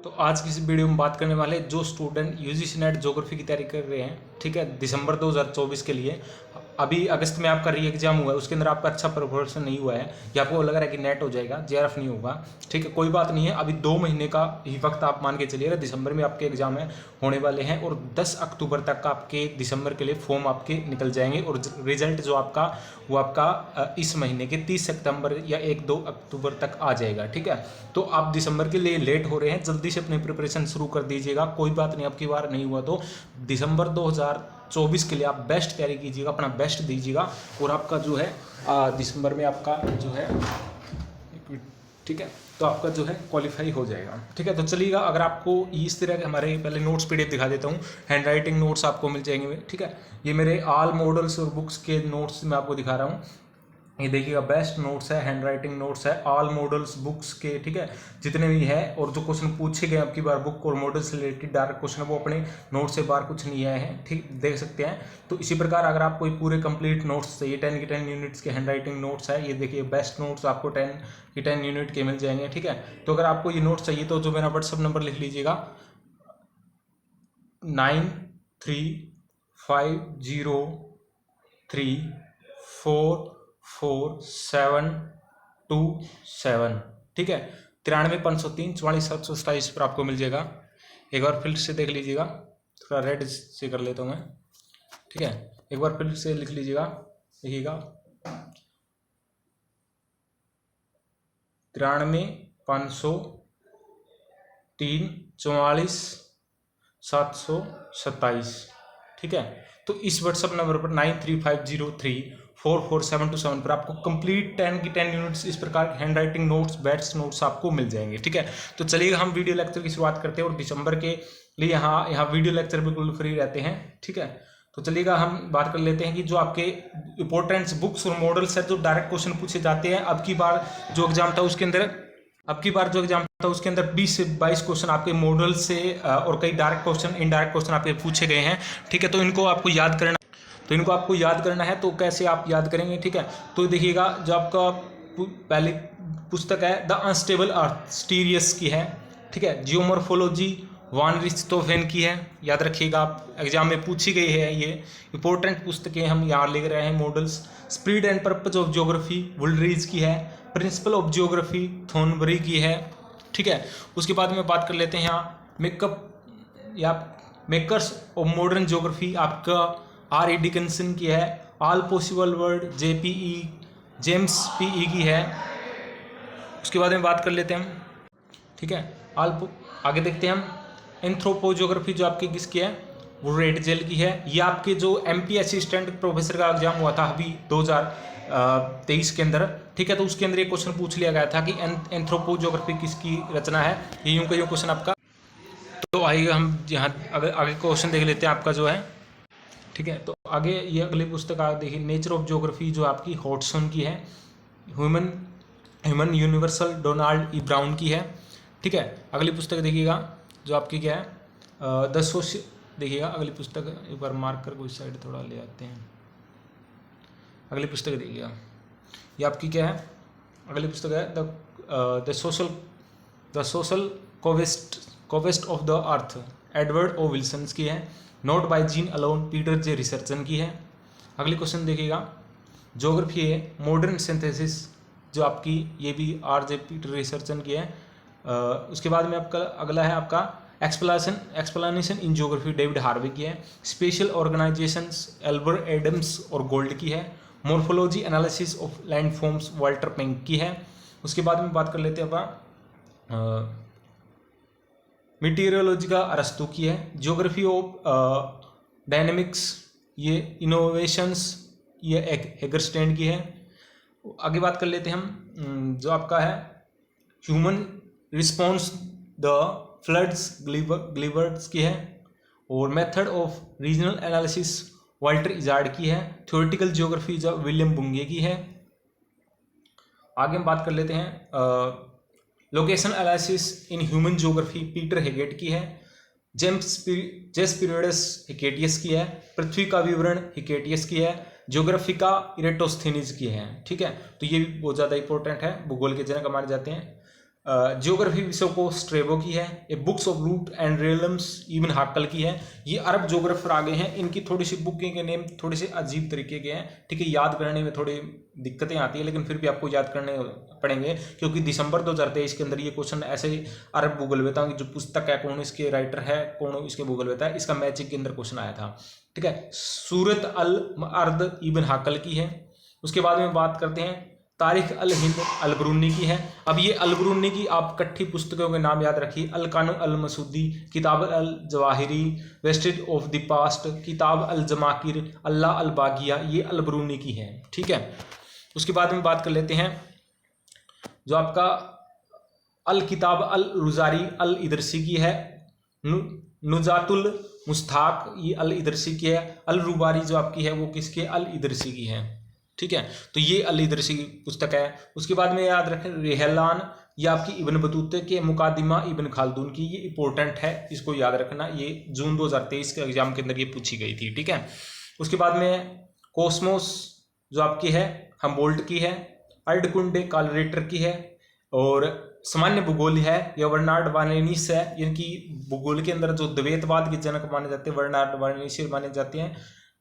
तो आज की इस वीडियो में बात करने वाले जो स्टूडेंट यूजीसी नेट ज्योग्राफी की तैयारी कर रहे हैं, ठीक है, दिसंबर 2024 के लिए। अभी अगस्त में आपका री एग्जाम हुआ है, उसके अंदर आपका अच्छा प्रिपरेशन नहीं हुआ है या आपको लग रहा है कि नेट हो जाएगा, जेआरएफ नहीं होगा, ठीक है, कोई बात नहीं है। अभी 2 महीने का ही वक्त आप मान के चलिएगा। दिसंबर में आपके एग्जाम होने वाले हैं और 10 अक्टूबर तक आपके दिसंबर के लिए फॉर्म आपके निकल जाएंगे और रिजल्ट जो आपका वो आपका इस महीने के 30 सितंबर या 1-2 अक्टूबर तक आ जाएगा, ठीक है। तो आप दिसंबर के लिए लेट हो रहे हैं, जल्दी से अपनी प्रिपरेशन शुरू कर दीजिएगा। कोई बात नहीं, आपकी बार नहीं हुआ तो दिसंबर 2024 के लिए आप बेस्ट तैयारी कीजिएगा, अपना बेस्ट दीजिएगा और आपका जो है दिसंबर में आपका जो है ठीक है, तो आपका जो है क्वालिफाई हो जाएगा, ठीक है। तो चलिएगा, अगर आपको इस तरह के हमारे पहले नोट्स पीडीएफ दिखा देता हूँ। हैंड राइटिंग नोट्स आपको मिल जाएंगे, ठीक है। ये मेरे ऑल मॉडल्स और बुक्स के नोट्स मैं आपको दिखा रहा हूँ। ये देखिएगा, बेस्ट नोट्स है, हैंड राइटिंग नोट्स है, ऑल मॉडल्स बुक्स के, ठीक है, जितने भी है। और जो क्वेश्चन पूछे गए आपकी बार बुक और मॉडल से रिलेटेड डायरेक्ट क्वेश्चन वो अपने नोट से बाहर कुछ नहीं आए हैं, ठीक, देख सकते हैं। तो इसी प्रकार अगर आपको पूरे कंप्लीट नोट्स चाहिए, 10 के 10 यूनिट्स के हैंड राइटिंग नोट्स है। ये देखिए, बेस्ट नोट्स आपको 10 के 10 यूनिट के मिल जाएंगे, ठीक है। तो अगर आपको ये नोट्स चाहिए तो जो मेरा व्हाट्सअप नंबर लिख लीजिएगा, 93544727, ठीक है। 93-503-44-727 पर आपको मिल जाएगा। एक बार फिर से देख लीजिएगा, थोड़ा रेड से कर लेता हूँ मैं, ठीक है। एक बार फिर से लिख लीजिएगा, देखिएगा, 93-503-44-727, ठीक है। तो इस व्हाट्सअप नंबर पर 9350344727 पर आपको कंप्लीट 10 की 10 यूनिट्स इस प्रकार hand writing notes, best notes आपको मिल जाएंगे, ठीक है। तो चलिए हम वीडियो लेक्चर की शुरुआत करते हैं और दिसंबर के लिए यहाँ वीडियो लेक्चर बिल्कुल फ्री रहते हैं, ठीक है। तो चलिएगा, हम बात कर लेते हैं कि जो आपके इंपॉर्टेंट बुक्स और मॉडल्स है जो डायरेक्ट क्वेश्चन पूछे जाते हैं। अब की बार जो एग्जाम था उसके अंदर 20 से 22 क्वेश्चन आपके मॉडल से और कई डायरेक्ट क्वेश्चन, इनडायरेक्ट क्वेश्चन आपके पूछे गए हैं, ठीक है। तो इनको आपको याद करना है। तो कैसे आप याद करेंगे, ठीक है। तो देखिएगा, जो आपका पहली पुस्तक है द अनस्टेबल अर्थ, स्टीरियस की है, ठीक है। जियोमॉर्फोलॉजी वान रिच्टहोफेन की है, याद रखिएगा, आप एग्जाम में पूछी गई है। ये इंपॉर्टेंट पुस्तकें हम यहाँ लिख रहे हैं models. Speed and purpose of geography वुलरीज की है। प्रिंसिपल ऑफ ज्योग्राफी थॉर्नबरी की है, ठीक है। उसके बाद में बात कर लेते हैं यहाँ मेकर्स ऑफ मॉडर्न ज्योग्राफी, आपका R.E. डिकिंसन की है। All possible world James P.E. की है। उसके बाद में बात कर लेते हैं हम, ठीक है। आगे देखते हैं हम, एंथ्रोपोज्योग्राफी जो आपकी किसकी है, वो रेटजेल की है। ये आपके जो MP असिस्टेंट प्रोफेसर का एग्जाम हुआ था अभी 2023 के अंदर, ठीक है। तो उसके अंदर एक क्वेश्चन पूछ लिया गया था कि एंथ्रोपोज्योग्राफी किसकी रचना है। ये यूं का यूं क्वेश्चन आपका। तो आइए हम यहाँ आगे क्वेश्चन देख लेते हैं आपका जो है, ठीक है। तो आगे ये अगली पुस्तक आप देखिए, नेचर ऑफ ज्योग्राफी जो आपकी हॉटसन की है। Human universal Donald E. Brown की है, ठीक है। अगली पुस्तक देखिएगा जो आपकी क्या है, देखिएगा अगली पुस्तक, एक बार मार्क कर कोई साइड थोड़ा ले आते हैं। अगली पुस्तक देखिएगा, ये आपकी क्या है, अगली पुस्तक है the social conquest of the earth, Edward O. Wilson की है। Not by genes alone, Peter J. Richardson की है। अगली क्वेश्चन देखिएगा, ज्योग्राफी है मॉडर्न सिंथेसिस, जो आपकी ये भी R.J. पीटर रिचर्डसन की है। उसके बाद में आपका अगला है आपका explanation in geography, David Harvey की है। स्पेशल ऑर्गेनाइजेशंस, एल्बर्ट एडम्स और गोल्ड की है। Morphology analysis of landforms, Walter Penck की है। उसके बाद में बात कर लेते हैं अपना मीटीरियोलॉजी का अरस्तु की है। ज्योग्राफी ऑफ डायनेमिक्स, ये इनोवेशंस, ये हेगरस्टैंड की है। आगे बात कर लेते हैं हम, जो आपका है ह्यूमन रिस्पॉन्स द फ्लड्स, ग्लीवर्ड्स की है। और method of regional analysis, Walter Isard की है। थ्योरेटिकल ज्योग्राफी जो विलियम बुंगे की है। आगे हम बात कर लेते हैं location analysis in human geography, Peter Haggett की है। जेस्पिरिडस हिकेटियस की है। पृथ्वी का विवरण हिकेटियस की है। ज्योग्राफिका इरेटोस्थेनीज की है, ठीक है। तो ये भी बहुत ज़्यादा इंपॉर्टेंट है, भूगोल के जनक माने जाते हैं। जियोग्राफी विषयों को स्ट्रेबो की है, ये बुक्स ऑफ रूट एंड रियलम्स इब्न हाक्कल की है। ये अरब ज्योग्राफर आ गए हैं, इनकी थोड़ी सी बुक के नेम थोड़े से अजीब तरीके के हैं, ठीक है, याद करने में थोड़ी दिक्कतें आती है, लेकिन फिर भी आपको याद करने पड़ेंगे क्योंकि दिसंबर 2023 के अंदर ये क्वेश्चन ऐसे अरब भूगोलवेताओं की जो पुस्तक है, कौन इसके राइटर है, कौन इसके भूगोलवेता है, इसका मैचिंग के अंदर क्वेश्चन आया था, ठीक है। सूरत अल अर्द इब्न हाक्कल की है। उसके बाद में बात करते हैं तारिख अल हिंद अल बरूनी की है। अब ये अल बरूनी की आप इकट्ठी पुस्तकों के नाम याद रखिए, अल कानून अल मसूदी, किताब अल जवाहिरी, वेस्टेज ऑफ द पास्ट, किताब अल जमाकिर, अल्लाह अल बागिया, ये अल बरूनी की है, ठीक है। उसके बाद में बात कर लेते हैं जो आपका अल किताब अल रुजारी अल इदरसी की है, नुजातुल मुस्ताक ये अल इदरसी की है, अल रुबारी जो आपकी है वो किसकी, अल इदरसी की है, ठीक है। तो ये अल इदरसी की पुस्तक है। उसके बाद में याद रखें रेहलान, ये आपकी इब्न बतूते के मुकादिमा इब्न खालदून की, ये इंपॉर्टेंट है, इसको याद रखना, ये जून 2023 के एग्जाम के अंदर ये पूछी गई थी, ठीक है। उसके बाद में कोस्मोस जो आपकी है हम्बोल्ट की है, अर्डकुंडे कालरेटर की है, और सामान्य भूगोल है यह बर्नार्ड वार्नेनिस है, इनकी भूगोल के अंदर जो द्वैतवाद के जनक माने जाते हैं बर्नार्ड वार्नेनिस माने जाते हैं।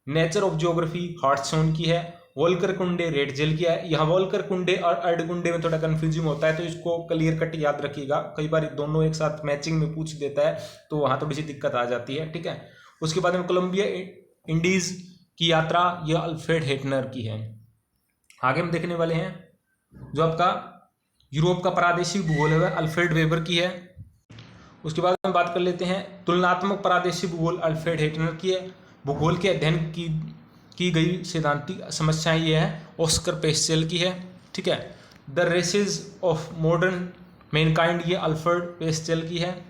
नेचर ऑफ ज्योग्राफी हार्टसोन की है, वोल्कर कुंडे रेडजेल की है। यहाँ वोल्कर कुंडे और अर्डकुंडे में थोड़ा कंफ्यूजिंग होता है, तो इसको क्लियर कट याद रखिएगा, कई बार दोनों एक साथ मैचिंग में पूछ देता है तो वहाँ थोड़ी सी दिक्कत आ जाती है, ठीक है। उसके बाद में कोलंबिया इंडीज की यात्रा, यह अल्फ्रेड हेटनर की है। आगे हम देखने वाले हैं जो आपका यूरोप का प्रादेशिक भूगोल है अल्फ्रेड वेबर की है। उसके बाद हम बात कर लेते हैं तुलनात्मक प्रादेशिक भूगोल, अल्फ्रेड हेटनर की है। भूगोल के अध्ययन की गई सिद्धांतिक समस्याएं ये है, ऑस्कर पेस्टेल की है, ठीक है। The races of modern mankind, ये अल्फ्रेड पेस्टेल की है।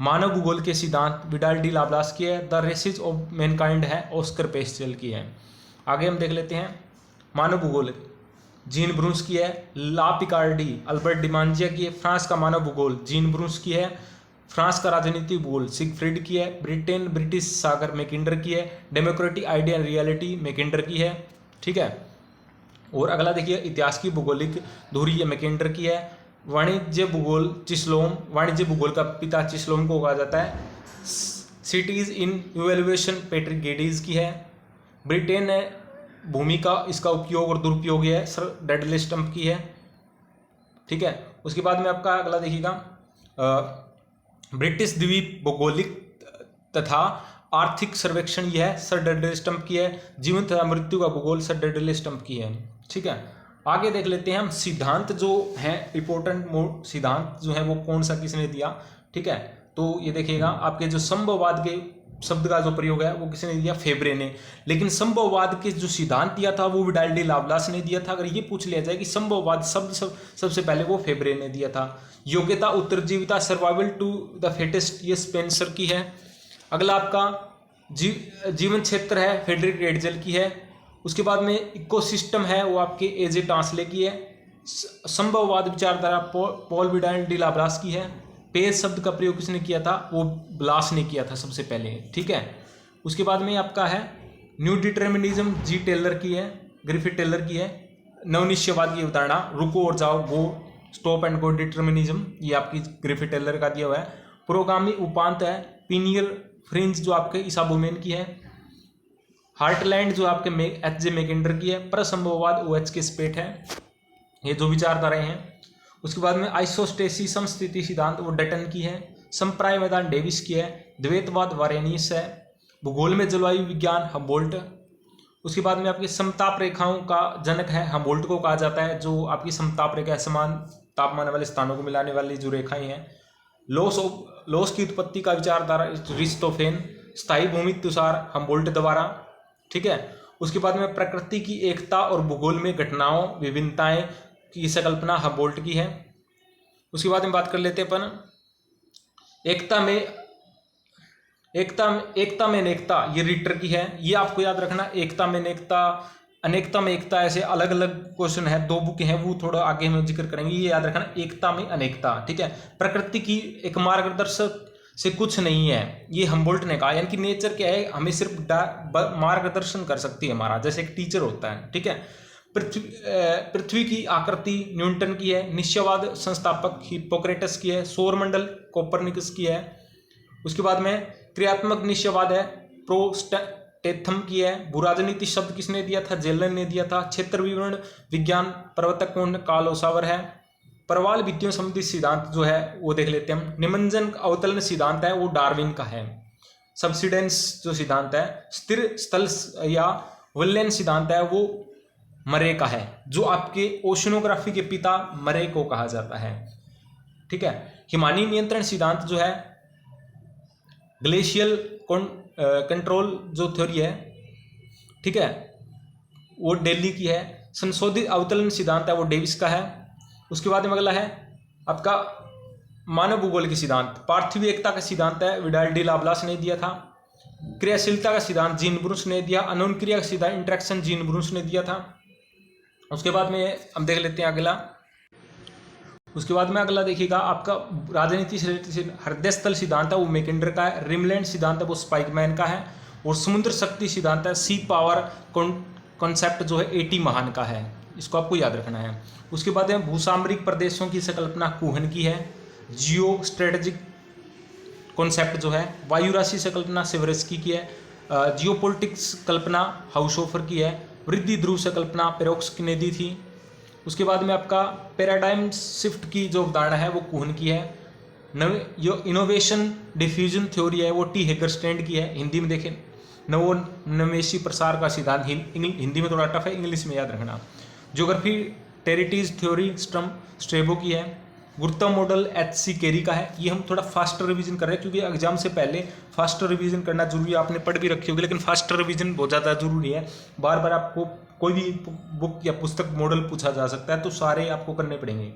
मानव भूगोल के सिद्धांत विडाल डी लाप्लास की है। द रेसेस ऑफ मैनकाइंड है, ऑस्कर पेस्टेल की है। आगे हम देख लेते हैं मानव भूगोल, जीन ब्रूंस की है। ला पिकार्डी अल्बर्ट डिमांजिया की है। फ्रांस का मानव भूगोल जीन ब्रूंस की है। फ्रांस का राजनीतिक भूगोल सिगफ्रीड की है। ब्रिटेन ब्रिटिश सागर मैकिंडर की है। Democratic idea and reality Mackinder की है, ठीक है। और अगला देखिए इतिहास की भूगोलिक धुरी, ये मैकिंडर की है। वाणिज्य भूगोल चिस्लोम, वाणिज्य भूगोल का पिता चिस्लोम को कहा जाता है। Cities in evaluation Patrick Geddes की है। ब्रिटेन है भूमि का इसका उपयोग और दुरुपयोग है, सर डेडले स्टम्प की है, ठीक है। उसके बाद में आपका अगला देखिएगा ब्रिटिश द्वीप भौगोलिक तथा आर्थिक सर्वेक्षण, यह है सर डेडले स्टम्प की है। जीवन तथा मृत्यु का भूगोल सर डेडले स्टम्प की है, ठीक है। आगे देख लेते हैं हम सिद्धांत जो है इंपॉर्टेंट सिद्धांत जो है वो कौन सा किसने दिया, ठीक है। तो ये देखिएगा आपके जो संभववाद के शब्द का जो प्रयोग है वो किसने दिया, फेब्रे ने। लेकिन संभववाद के जो सिद्धांत दिया था वो विडाल डी लाप्लास ने दिया था। अगर ये पूछ लिया जाए कि संभववाद शब्द सबसे पहले वो फेब्रे ने दिया था। योग्यता उत्तरजीविता सर्वाइवल टू द फिटेस्ट, ये स्पेंसर की है। अगला आपका जीवन क्षेत्र है फ्रेडरिक रेडजेल की है। उसके बाद में इकोसिस्टम है वो आपके एजे टांसले की है। संभववाद विचारधारा पॉल विडाल डी लाप्लास की है। पेज शब्द का प्रयोग किसने किया था, वो ब्लास ने किया था सबसे पहले, ठीक है। उसके बाद में आपका है न्यू डिटर्मिनिज्म, जी टेलर की है, ग्रिफिथ टेलर की है। नवनिश्चयवाद की अवधारणा, रुको और जाओ, गो स्टॉप एंड गो डिटर्मिनिज्म, ये आपकी ग्रिफिथ टेलर का दिया हुआ है। पुरोगामी उपांत है पीनियर फ्रिंज जो आपके ईसाबुमेन की है। हार्टलैंड जो आपके एच.जे. मैकिंडर की है। प्रसंभववाद OH के स्पेट है। ये जो विचारधाराएं हैं। उसके बाद में आइसोस्टेसिस समस्थिति सिद्धांत वो डटन की है। संप्राय मैदान डेविस की है। द्वैतवाद वारेनिस है। भूगोल में जलवायु विज्ञान हम्बोल्ट। उसके बाद में आपकी समताप रेखाओं का जनक है हम्बोल्ट को कहा जाता है, जो आपकी समताप रेखा समान तापमान वाले स्थानों को मिलाने वाली जो रेखाएं हैं। लॉस की उत्पत्ति का विचारधारा अरिस्टोफेन। स्थायी भूमि तुषार हम्बोल्ट द्वारा, ठीक है। उसके बाद में प्रकृति की एकता और भूगोल में घटनाओं विभिन्नताएं की संकल्पना हम्बोल्ट की है। उसके बाद में बात कर लेते हैं अपन एकता में अनेकता, ये रिटर की है। ये आपको याद रखना, एकता में अनेकता, अनेकता में एकता, ऐसे अलग अलग क्वेश्चन है, 2 बुक हैं, वो थोड़ा आगे हम जिक्र करेंगे। ये याद रखना, एकता में अनेकता, ठीक है। प्रकृति की एक मार्गदर्शक से कुछ नहीं है, ये हम्बोल्ट ने कहा। यानी कि नेचर क्या है, हमें सिर्फ मार्गदर्शन कर सकती है हमारा, जैसे एक टीचर होता है, ठीक है। पृथ्वी की आकृति न्यूटन की है। निश्चयवाद संस्थापक हिप्पोक्रेटस की है। सौरमंडल कोपरनिकस की है। उसके बाद में क्रियात्मक निश्चयवाद है प्रोस्टेथम की है। भूराजनीति शब्द किसने दिया था? जेलन ने दिया था। क्षेत्र विवरण विज्ञान प्रवर्तक कौन? कार्ल ओसावर है। प्रवाल भित्तियों संबंधी सिद्धांत जो है वो देख लेते हैं हम। निमंजन अवतलन सिद्धांत है वो डार्विन का है। सब्सिडेंस जो सिद्धांत है, स्थिर स्थल या विलेन सिद्धांत है वो मरे का है, जो आपके ओशनोग्राफी के पिता मरे को कहा जाता है। ठीक है। हिमानी नियंत्रण सिद्धांत जो है ग्लेशियल कंट्रोल जो थ्योरी है, ठीक है, वो दिल्ली की है। संशोधित अवतलन सिद्धांत है वो डेविस का है। उसके बाद में अगला है आपका मानव भूगोल के सिद्धांत। पार्थिव एकता का सिद्धांत है विडाल डी लाप्लास ने दिया था। क्रियाशीलता का सिद्धांत जीन ब्रूस ने दिया। अनुक्रिया का सिद्धांत इंटरेक्शन जीन ब्रूस ने दिया था। उसके बाद में हम देख लेते हैं अगला। उसके बाद में अगला देखिएगा आपका राजनीति से हृदय स्थल सिद्धांत है वो मैकेंडर का है। रिमलैंड सिद्धांत है वो स्पाइकमैन का है। और समुद्र शक्ति सिद्धांत है सी पावर कॉन्सेप्ट जो है एटी महान का है। इसको आपको याद रखना है। उसके बाद में भूसामरिक प्रदेशों की संकल्पना कुहन की है। जियो स्ट्रेटेजिक कॉन्सेप्ट जो है वायु राशि संकल्पना सेवरस्की की है। जियोपॉलिटिक्स कल्पना हाउसहोफर की है। वृद्धि ध्रुव संकल्पना पेरोक्स ने दी थी। उसके बाद में आपका पैराडाइम शिफ्ट की जो अवधारणा है वो कुहन की है। जो इनोवेशन डिफ्यूजन थ्योरी है वो टी हेगरस्टैंड की है। हिंदी में देखें नवोन्मेषी प्रसार का सिद्धांत, हिंदी में थोड़ा टफ है, इंग्लिश में याद रखना। ज्योग्राफी टेरिटरीज थ्योरी स्ट्रेबो की है। गुरुत्व मॉडल एच.सी. केरी का है। ये हम थोड़ा फास्टर रिवीजन कर रहे हैं क्योंकि एग्जाम से पहले फास्टर रिवीजन करना जरूरी है। आपने पढ़ भी रखी होगी, लेकिन फास्टर रिवीजन बहुत ज़्यादा जरूरी है। बार बार आपको कोई भी बुक या पुस्तक मॉडल पूछा जा सकता है, तो सारे आपको करने पड़ेंगे।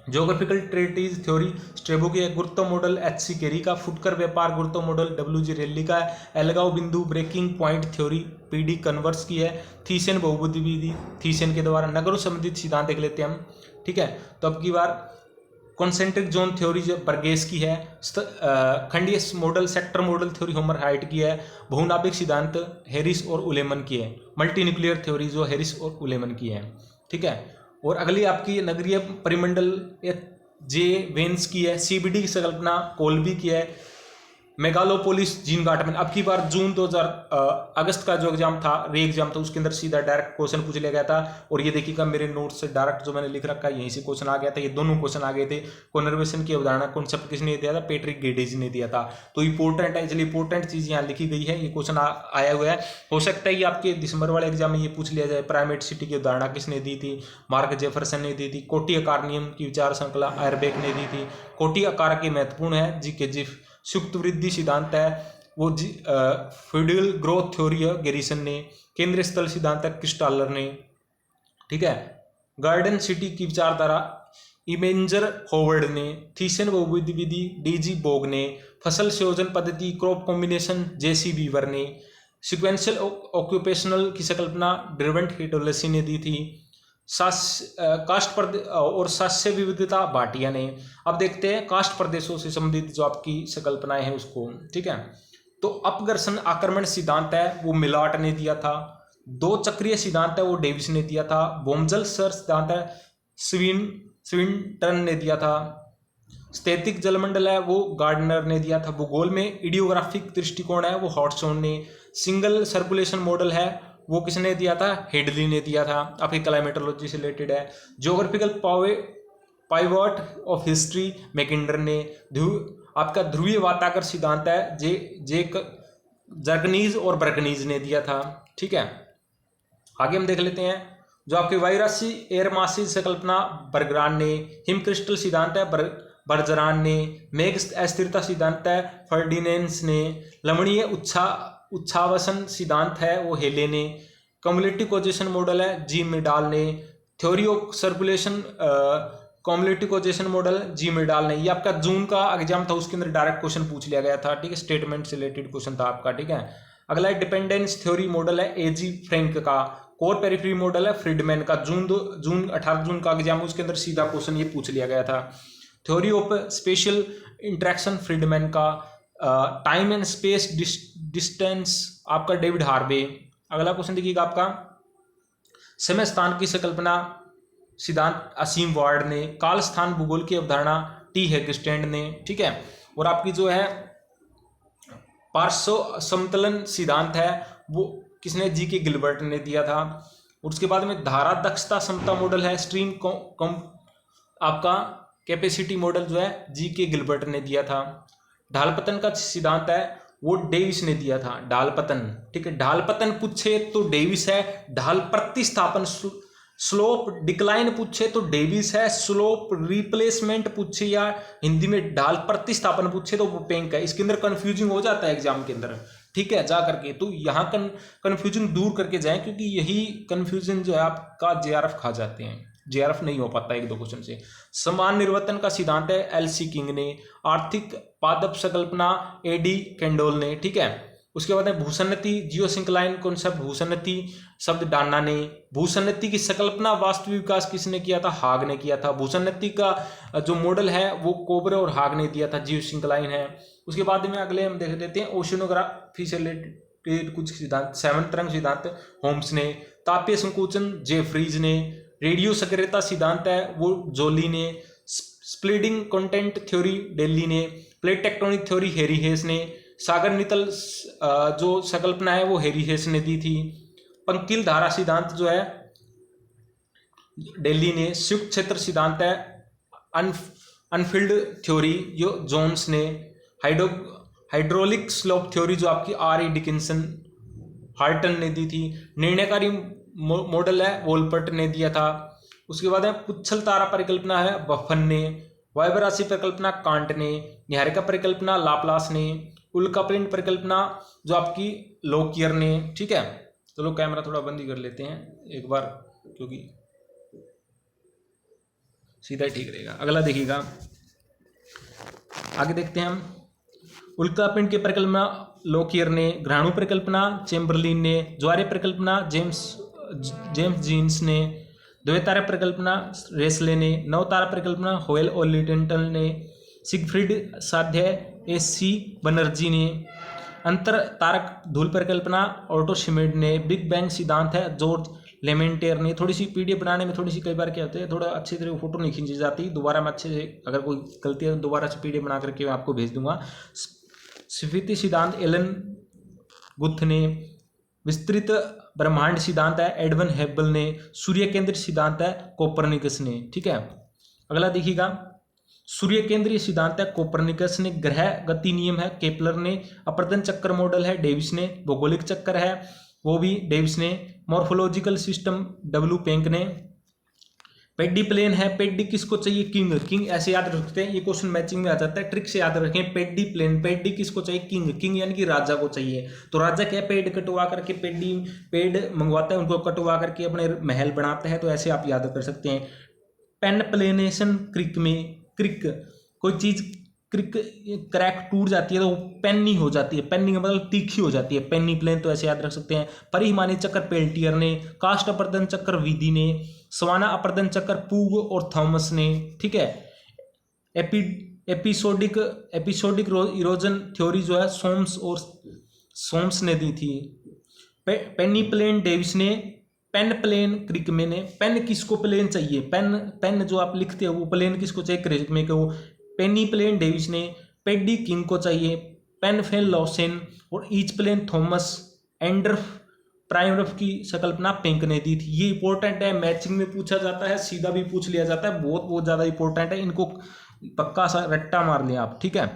ज्योग्राफिकल ट्रेटीज थ्योरी स्ट्रेबो की है। गुरुत्व मॉडल एच.सी. केरी का। फुटकर व्यापार गुरुत्व मॉडल डब्ल्यू.जी. रेल्ली का है। अलगाव बिंदु breaking point theory PD. Converse की है। थीसियन बहुबुद्धि विधि थीसियन के द्वारा। नगरों संबंधित सिद्धांत देख लेते हैं हम, ठीक है। तो अब की बार कॉन्सेंट्रिक जोन थ्योरी जो बर्गेस की है। खंडीय model sector model theory Homer Hoyt की है। बहुनाभिक सिद्धांत हैरिस और उलेमन की है। मल्टी न्यूक्लियर थ्योरी जो हैरिस और उलेमन की है, ठीक है। और अगली आपकी नगरीय परिमंडल जे वेन्स की है। सीबीडी की संकल्पना कोल्बी की है। Megalopolis Jean Gottmann. अब की बार जून 2000 अगस्त का जो एग्जाम था, री एग्जाम था, उसके अंदर सीधा डायरेक्ट क्वेश्चन पूछ लिया गया था। और ये देखिएगा मेरे नोट्स से डायरेक्ट जो मैंने लिख रखा है यहीं से क्वेश्चन आ गया था। ये दोनों क्वेश्चन आ गए थे। कॉन्जर्वेशन की अवधारणा कॉन्सेप्ट किसने दिया था? पैट्रिक गेडेज ने दिया था। तो इंपॉर्टेंट है, इसलिए इंपॉर्टेंट चीज यहाँ लिखी गई है। ये क्वेश्चन आया हुआ है। हो सकता है ये आपके दिसंबर वाले एग्जाम में ये पूछ लिया जाए। प्राइमेट सिटी की अवधारणा किसने दी थी? मार्क जेफरसन ने दी थी। कोटी आकार नियम की विचार श्रृंखला आयरबेक ने दी थी। कोटी आकार के महत्वपूर्ण है जी के जी। सुक्त वृद्धि सिद्धांत है वो फ्यूडल ग्रोथ थ्योरी है गैरिसन ने। केंद्रीय स्थल सिद्धांत है क्रिस्टालर ने, ठीक है। गार्डन सिटी की विचारधारा इमेंजर होवर्ड ने। थीसियन बहुबुद्धि विधि डी.जी. बोग ने। फसल संयोजन पद्धति क्रॉप कॉम्बिनेशन जे.सी. बीवर ने। सिक्वेंशियल ऑक्यूपेशनल की संकल्पना ड्रिवेंट हिटोलेसी ने दी थी। कास्ट और शास्य विविधता भाटिया ने। अब देखते हैं कास्ट प्रदेशों से संबंधित जो आपकी संकल्पनाएं हैं उसको, ठीक है। तो अपघर्षण आक्रमण सिद्धांत है वो मिलाट ने दिया था। दो चक्रीय सिद्धांत है वो डेविस ने दिया था। बोमजल सर सिद्धांत है स्विंटन ने दिया था। स्थैतिक जलमंडल है वो गार्डनर ने दिया था। भूगोल में इडियोग्राफिक दृष्टिकोण है वो हॉटसॉन ने। सिंगल सर्कुलेशन मॉडल है वो किसने दिया था? हेडली ने दिया था। आपकी क्लाइमेटोलॉजी से रिलेटेड है। ज्योग्राफिकल पाइवट ऑफ हिस्ट्री मैकेंडर ने। आपका ध्रुवीय वाताकर सिद्धांत है जर्गनीज और बर्गनीज ने दिया था, ठीक है। आगे हम देख लेते हैं जो आपकी वायुराशि एयर मासी संकल्पना बर्गरान ने। हिम क्रिस्टल सिद्धांत है बर्जरान ने। मेघ अस्थिरता सिद्धांत है फर्डिनेंस ने। लवणीय उच्छावसन सिद्धांत है वो हेले ने। कम्युलेटिव कोजेशन मॉडल है जी मिडाल ने। Theory of circulation cumulative causation model G Myrdal ने। ये आपका जून का एग्जाम था, उसके अंदर डायरेक्ट क्वेश्चन पूछ लिया गया था, ठीक है। स्टेटमेंट से रिलेटेड क्वेश्चन था आपका, ठीक है। अगला डिपेंडेंस थ्योरी मॉडल है एजी फ्रैंक का। कोर पेरिफेरी मॉडल है फ्रीडमैन का। 18 जून का एग्जाम, उसके अंदर सीधा क्वेश्चन ये पूछ लिया गया था। Theory of special interaction Friedman का। टाइम एंड स्पेस डिस्टेंस आपका डेविड हार्वे। अगला क्वेश्चन देखिएगा आपका समय स्थान की संकल्पना सिद्धांत असीम वार्ड ने, काल स्थान भूगोल की अवधारणा टी हेगस्टैंड ने, ठीक है। और आपकी जो है पार्श्व समतलन सिद्धांत है वो किसने, जी के गिलबर्ट ने दिया था। उसके बाद में धारा दक्षता समता मॉडल है, स्ट्रीम आपका कैपेसिटी मॉडल जो है जी के गिलबर्ट ने दिया था। ढाल पतन का सिद्धांत है वो डेविस ने दिया था, ढाल पतन, ठीक है। ढाल पतन पूछे तो डेविस है, ढाल प्रतिस्थापन स्लोप डिक्लाइन पूछे तो डेविस है, स्लोप रिप्लेसमेंट पूछे या हिंदी में ढाल प्रतिस्थापन पूछे तो वो पेंक है। इसके अंदर कंफ्यूजिंग हो जाता है एग्जाम के अंदर, ठीक है, जा करके। तो यहाँ कंफ्यूजन दूर करके जाएं, क्योंकि यही कंफ्यूजन जो है आपका जेआरएफ खा जाते हैं, जेआरएफ नहीं हो पाता एक दो क्वेश्चन से। समान निर्वर्तन का सिद्धांत है एलसी किंग ने, आर्थिक पादप संकल्पना एडी कैंडोल ने, ठीक है। उसके बाद है भूसन्नति जियोसिंक्लाइन कॉन्सेप्ट, भूसन्नति शब्द डाना ने। भूसन्नति की संकल्पना वास्तविक विकास किसने किया था, हाग ने किया था। भूसन्नति का जो मॉडल है वो कोबरे और हाग ने दिया था, जियोसिंक्लाइन है। उसके बाद में अगले हम देख लेते हैं ओशिनोग्राफी से रिलेटेड कुछ सिद्धांत, 7 तरंग सिद्धांत होम्स ने, तापीय संकुचन जेफ्रीज ने, रेडियो सक्रियता सिद्धांत है वो जोली ने, स्प्लिटिंग कंटेंट थ्योरी दिल्ली ने, प्लेट टेक्टोनिक थ्योरी हेरी हेस ने, सागर नितल जो संकल्पना है वो हेरी हेस ने दी थी। पंकिल धारा सिद्धांत जो है दिल्ली ने, संयुक्त क्षेत्र सिद्धांत है अनफील्ड थ्योरी जो जोन्स ने, हाइड्रोलिक स्लोप थ्योरी जो आपकी आर ई डिकिंसन हार्टन ने दी थी। निर्णयकारी मॉडल है वोल्पर्ट ने दिया था। उसके बाद है पुच्छल तारा परिकल्पना है बफन ने, वायबर राशि परिकल्पना कांट ने, निहारिका परिकल्पना लाप्लास ने, उल्का प्रिंट परिकल्पना जो आपकी लोकियर ने, ठीक है। चलो कैमरा थोड़ा बंद ही कर लेते हैं एक बार, क्योंकि सीधा ही ठीक रहेगा। अगला देखिएगा, आगे देखते हैं हम। उल्का पिंड की परिकल्पना लोकियर ने, ग्रहाणु परिकल्पना चेम्बरलिन ने, ज्वारीय परिकल्पना जेम्स जीन्स ने, द्वैतारा परिकल्पना रेसले ने, नवतारा परिकल्पना होयल और लिटेंटल ने, सिगफ्रीड साध्य एस.सी. बनर्जी ने, अंतर तारक धूल परिकल्पना ऑटोशिमेड ने, बिग बैंग सिद्धांत है जॉर्ज लेमेंटेर ने। थोड़ी सी पीडीएफ बनाने में थोड़ी सी कई बार क्या होता है, थोड़ा अच्छी तरह फोटो नहीं खींची जाती, दोबारा मैं अच्छे से अगर कोई गलती है तो दोबारा से पीडीएफ बना करके मैं आपको भेज दूंगा। स्फीति सिद्धांत एलन गुथ ने, विस्तृत ब्रह्मांड सिद्धांत है एडवन हेबल ने, सूर्य केंद्रित सिद्धांत है कोपरनिकस ने, ठीक है। अगला देखिएगा, सूर्य केंद्रीय सिद्धांत है कोपरनिकस ने, ग्रह गति नियम है केपलर ने, अपर्दन चक्र मॉडल है डेविस ने, भौगोलिक चक्र है वो भी डेविस ने, मॉर्फोलॉजिकल सिस्टम डब्ल्यू पेंक ने, पेडी प्लेन है, पेडी किसको चाहिए, किंग, किंग ऐसे याद रखते हैं, ये क्वेश्चन मैचिंग में आ जाता है, ट्रिक से याद रखें। पेडी प्लेन, पेडी किसको चाहिए, किंग, किंग यानी कि राजा को चाहिए। तो राजा क्या पेड़ कटवा करके पेड़ मंगवाता है, उनको कटवा करके अपने महल बनाते हैं, तो ऐसे आप याद कर सकते हैं। पेन प्लेनेशन क्रिक में, क्रिक कोई चीज क्रिक क्रैक टूट जाती है तो पेन्नी हो जाती है, पेन्नी का मतलब तीखी हो जाती है, पेन्नी प्लेन, तो ऐसे याद रख सकते हैं। परिहिमानी चक्र पेल्टियर ने, कास्ट अपर्दन चक्र विधि ने, सवाना अपर्दन चक्र पूग और थॉमस ने, ठीक है। एपिसोडिक इरोजन थ्योरी जो है सोम्स ने दी थी। पेन्नी प्लेन डेविस ने, पेन प्लेन क्रिक में ने, पेन किसको प्लेन चाहिए, पेन जो आप लिखते हो वो प्लेन किसको चाहिए, क्रिक में को पेनी प्लेन डेविस ने, पेडी किंग को चाहिए, पेन फेन लॉसेन और ईच प्लेन थॉमस एंडर्फ प्राइमरफ की संकल्पना पेंक ने दी थी। ये इंपॉर्टेंट है, मैचिंग में पूछा जाता है, सीधा भी पूछ लिया जाता है, बहुत ज्यादा इंपॉर्टेंट है, इनको पक्का सा रट्टा मार लें आप, ठीक है।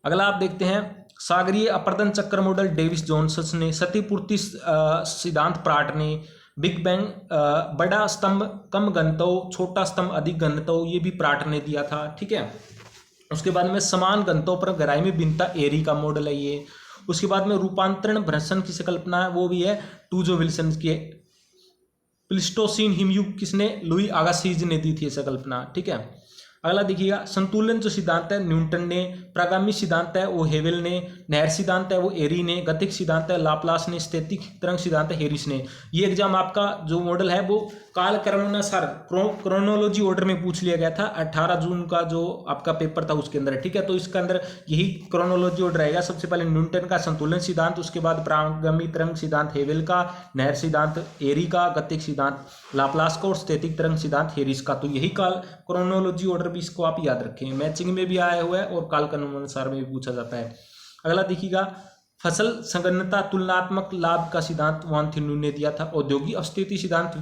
अगला आप देखते हैं, सागरीय अपर्दन चक्र मॉडल डेविस जॉनसन ने, क्षतिपूर्ति सिद्धांत प्राट ने, बिग बैंग बड़ा स्तंभ कम घनत्व, छोटा स्तंभ अधिक घनत्व, ये भी प्राट ने दिया था, ठीक है। उसके बाद में समान घनत्व पर गहराई में भिन्नता एरी का मॉडल है ये। उसके बाद में रूपांतरण भ्रंशन की संकल्पना है वो भी है टूजो विल्सन की। प्लिस्टोसीन हिमयुग किसने, लुई आगासीज ने दी थी संकल्पना, ठीक है। अगला देखिएगा, संतुलन जो सिद्धांत है न्यूटन ने, प्रागामी सिद्धांत है वो हेवेल ने, नहर सिद्धांत है वो एरी ने, गतिक सिद्धांत है लाप्लास ने, स्थैतिक तरंग सिद्धांत है हेरिस ने। ये एग्जाम आपका जो मॉडल है वो कालक्रमानुसार क्रोनोलॉजी ऑर्डर में पूछ लिया गया था। 18 जून का जो आपका पेपर था उसके अंदर, ठीक है। तो इसके अंदर यही क्रोनोलॉजी ऑर्डर रहेगा। सबसे पहले न्यूटन का संतुलन सिद्धांत, उसके बाद प्रागामी तरंग सिद्धांत हेवेल का, नहर सिद्धांत एरी का, गतिक सिद्धांत लाप्लास का और स्थैतिक तरंग सिद्धांत हेरिस का। तो यही काल क्रोनोलॉजी ऑर्डर भी इसको आप याद रखें, मैचिंग में भी आया हुआ है और कालक्रमानुसार में भी पूछा जाता है। अगला देखिएगा, फसल संगणना तुलनात्मक लाभ का सिद्धांत वान थिन्यू ने दिया था। औद्योगिक अस्थिति सिद्धांत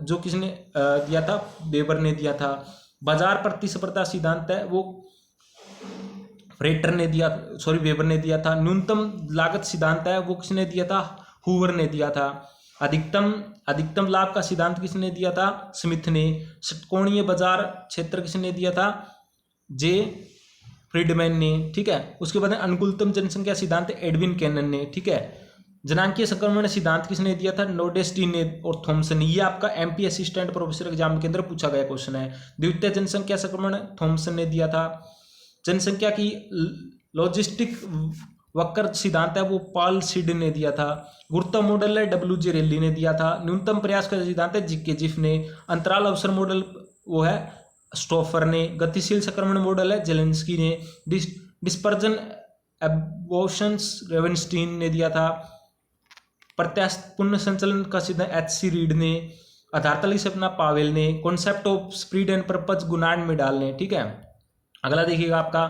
जो किसने दिया था, वेबर ने दिया था। बाजार प्रतिस्पर्धा सिद्धांत है वो वेबर ने दिया था। न्यूनतम लागत सिद्धांत है वो किसने दिया था, हूवर ने दिया था। अधिकतम लाभ का सिद्धांत किसने दिया था, स्मिथ ने। षटकोणीय बाजार क्षेत्र किसने दिया था, जे फ्रीडमैन ने, ठीक है। उसके बाद अनुकूलतम जनसंख्या सिद्धांत एडविन कैनन ने, ठीक है। जनांकीय संक्रमण सिद्धांत किसने दिया था, नोडेस्टी ने और थॉमसन ने। ये आपका एमपी असिस्टेंट प्रोफेसर एग्जाम के अंदर पूछा गया क्वेश्चन है। द्वितीय जनसंख्या संक्रमण थॉमसन ने दिया था। जनसंख्या की लॉजिस्टिक वक्र सिद्धांत है वो पॉल सीड ने दिया था। गुरुत्व मॉडल है डब्ल्यू.जे. रेल्ली ने दिया था। न्यूनतम प्रयास का सिद्धांत है जी.के. जिफ ने। अंतराल अवसर मॉडल वो है स्टोफर ने। गतिशील संक्रमण मॉडल है जेलेंस्की ने। डिस्पर्जन एबॉर्शंस रेवेनस्टीन ने दिया था। प्रत्यास्थपूर्ण संचलन का सिद्धांत एच.सी. रीड ने। आधारतली सपना पावेल ने। Concept of speed and purpose Gunnar Myrdal ने, ठीक है। अगला देखिएगा आपका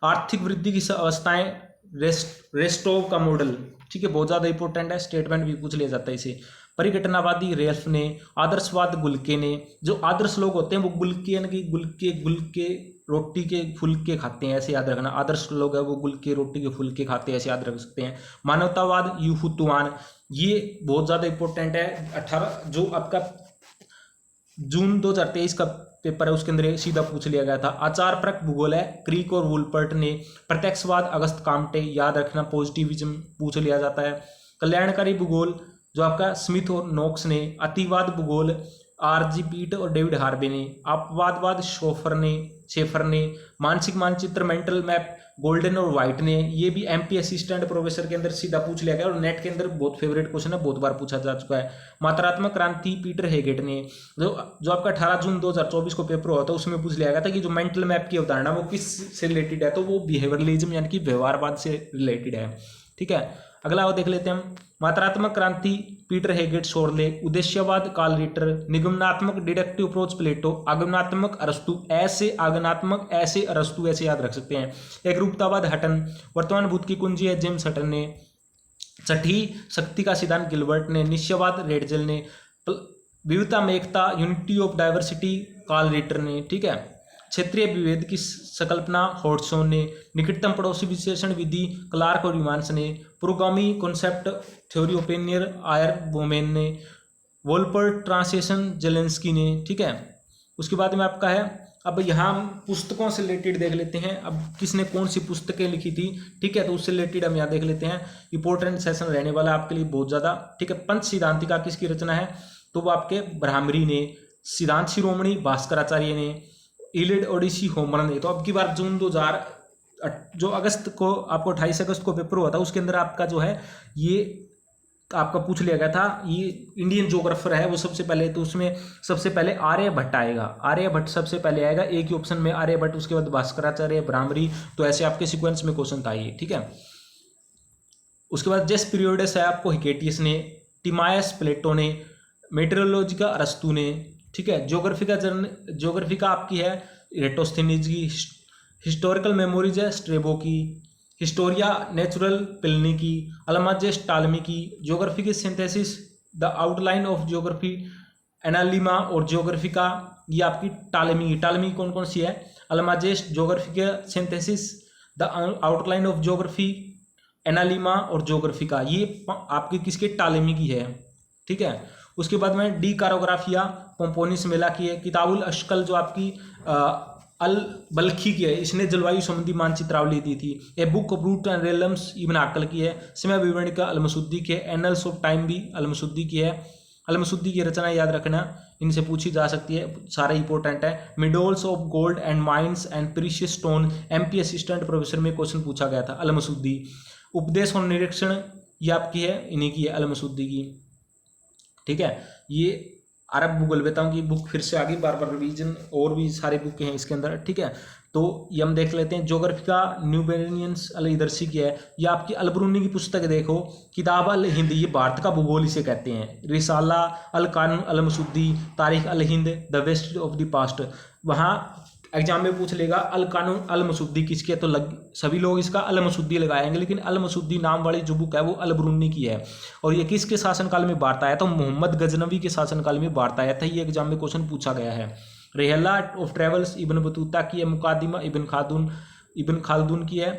आर्थिक वृद्धि की अवस्थाएं रेस्टोव का मॉडल, ठीक है, बहुत ज्यादा इंपॉर्टेंट है, स्टेटमेंट भी पूछ लिया जाता है इसे। परिघटनावादी रेल्फ ने। आदर्शवाद गुल्के ने। जो आदर्श लोग होते हैं वो गुल्के रोटी के फुलके खाते हैं, ऐसे याद रखना। आदर्श लोग है वो गुल्के रोटी के फुलके खाते हैं, ऐसे याद रख सकते हैं। मानवतावाद यूहू तुआन, ये बहुत ज्यादा इंपॉर्टेंट है। 18 जो आपका जून 2023 का पेपर है उसके अंदर सीधा पूछ लिया गया था। आचार परक भूगोल है क्रीक और वुलपर्ट ने। प्रत्यक्षवाद अगस्त काम्टे, याद रखना, पॉजिटिविज्म पूछ लिया जाता है। कल्याणकारी भूगोल जो आपका स्मिथ और नोक्स ने। अतिवाद भूगोल आर.जी. पीट और डेविड हार्वे ने। अपवादवाद शेफर ने। मानसिक मानचित्र मेंटल मैप गोल्डन और वाइट ने। ये भी एमपी असिस्टेंट प्रोफेसर के अंदर सीधा पूछ लिया गया और नेट के अंदर बहुत फेवरेट क्वेश्चन है, बहुत बार पूछा जा चुका है। मात्रात्मक क्रांति पीटर हेगेट ने। जो आपका 18 जून 2024 को पेपर हुआ था उसमें पूछ लिया गया था कि जो मेंटल मैप की अवधारणा वो किस से रिलेटेड है, तो वो बिहेवियरलिज्म यानी कि व्यवहारवाद से रिलेटेड है, ठीक है। अगला वो देख लेते हैं हम। मात्रात्मक क्रांति पीटर हेगेट शोरले। उद्देश्यवाद कार्ल रिटर। निगमनात्मक डिडक्टिव अप्रोच प्लेटो। आगमनात्मक अरस्तु, ऐसे आगमनात्मक ऐसे अरस्तु, ऐसे याद रख सकते हैं। एक रूपतावाद हटन। वर्तमान भूत की कुंजी है जेम्स हटन ने। छठी शक्ति का सिद्धांत गिलबर्ट ने। निश्चयवाद रेडजल ने। विविधता में एकता unity of diversity Carl Ritter ने, ठीक है। क्षेत्रीय विभेद की संकल्पना हॉटसोन ने। निकटतम पड़ोसी विश्लेषण विधि क्लार्क और यूमान्स ने। पुरोगामी कॉन्सेप्ट थ्योरी ओपिनियर आयर बोमेन ने। वोल्पर्ट ट्रांसलेशन जेलेंस्की ने, ठीक है। उसके बाद में आपका है, अब यहाँ हम पुस्तकों से रिलेटेड देख लेते हैं। अब किसने कौन सी पुस्तकें लिखी थी, ठीक है, तो उससे रिलेटेड हम यहाँ देख लेते हैं। इंपॉर्टेंट सेशन रहने वाला है आपके लिए बहुत ज़्यादा, ठीक है। पंच सिद्धांतिका किसकी रचना है, तो वो आपके भ्रामरी ने। सिद्धांत शिरोमणि भास्कराचार्य ने। इलिड ओडिसी होमर ने। तो अब की बार जून 2000 जो अगस्त को आपको 28 अगस्त को पेपर हुआ था उसके अंदर आपका जो है ये आपका पूछ लिया गया था। ये इंडियन ज्योग्राफर है वो सबसे पहले, तो उसमें सबसे पहले आर्यभट्ट आएगा। आर्यभट्ट सबसे पहले आएगा, एक ही ऑप्शन में आर्यभट्ट, उसके बाद भास्कराचार्य, भ्रामरी, तो ऐसे आपके सीक्वेंस में क्वेश्चन था ये, ठीक है। उसके बाद जेस पीरियोडस है आपको हिकेटियस ने। टिमायस प्लेटो ने। मेटेरोलॉजी का अरस्तु ने, ठीक है। ज्योग्राफी का आपकी है एराटोस्थेनीज की। हिस्टोरिकल मेमोरीज है स्ट्रेबो की। हिस्टोरिया नेचुरल पिलनी की। अल्माजेस टालमी की। ज्योग्राफी की synthesis the outline of geography Analemma और ज्योग्राफी का ये आपकी टालमी कौन कौन सी है, अल्माजेस ज्योग्राफी के synthesis the outline of geography Analemma और ज्योग्राफी का, ये आपकी किसके टालमी की है, ठीक है। उसके बाद में डी कारोग्राफिया पोम्पोनिस मेला की है। किताबुल अशकल जो आपकी अल बल्खी की है, इसने जलवायु संबंधी मानचित्रावली दी थी। A book of route and realms इब्न अक्ल की है। समय विवरणिका अलमसुद्दी की है। एनल्स ऑफ टाइम भी अलमसुद्दी की है। अलमसुद्दी की रचना याद रखना, इनसे पूछी जा सकती है, सारे इंपॉर्टेंट है। Meadows of gold and mines and precious stone, MP assistant professor में क्वेश्चन पूछा गया था अलमसुद्दी। उपदेश और निरीक्षण ये आपकी है, इन्हीं की है अलमसुद्दी की, ठीक है। ये अरब भूगोलवेताओं की बुक फिर से आ गई, बार बार रिवीजन, और भी सारे बुक हैं इसके अंदर, ठीक है। तो ये हम देख लेते हैं। ज्योग्राफी का न्यूबेरियंस अल इदरसी की है, ये आपकी अलबरूनी की पुस्तक देखो, किताब अल हिंद, ये भारत का भूगोल इसे कहते हैं। रिसाला अल कानून अल मसूदी, तारीख अल हिंद, the west of the past, वहाँ एग्जाम में पूछ लेगा अल कानून अल मसूदी किसकी है, तो सभी लोग इसका अल मसूदी लगाएंगे, लेकिन अल मसूदी नाम वाली जो बुक है वो अलबरूनी की है। और ये किसके शासनकाल में भारत आया था, मोहम्मद गजनवी के शासनकाल में भारत आया था, ये एग्जाम में क्वेश्चन पूछा गया है। Rihla of travels Ibn Battuta की है, मुकादिमा इब्न खालदून की है,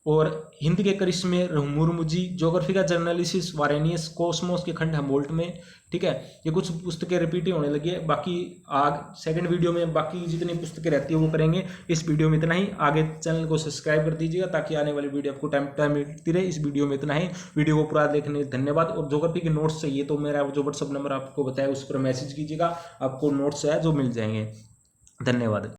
और हिंद के करिश्मे मुर्मुजी, ज्योग्राफी का जर्नलिसिस वारेनियस, कॉस्मोस के खंड हमोल्ट में, ठीक है। ये कुछ पुस्तकें रिपीट होने लगी है, बाकी आग सेकंड वीडियो में बाकी जितनी पुस्तकें रहती है वो करेंगे। इस वीडियो में इतना ही, आगे चैनल को सब्सक्राइब कर दीजिएगा ताकि आने वाली वीडियो आपको टाइम मिलती रहे। इस वीडियो में इतना ही, वीडियो को पूरा देखने धन्यवाद। और ज्योग्राफी के नोट्स चाहिए तो मेरा जो व्हाट्सअप नंबर आपको बताया उस पर मैसेज कीजिएगा, आपको नोट्स है जो मिल जाएंगे। धन्यवाद।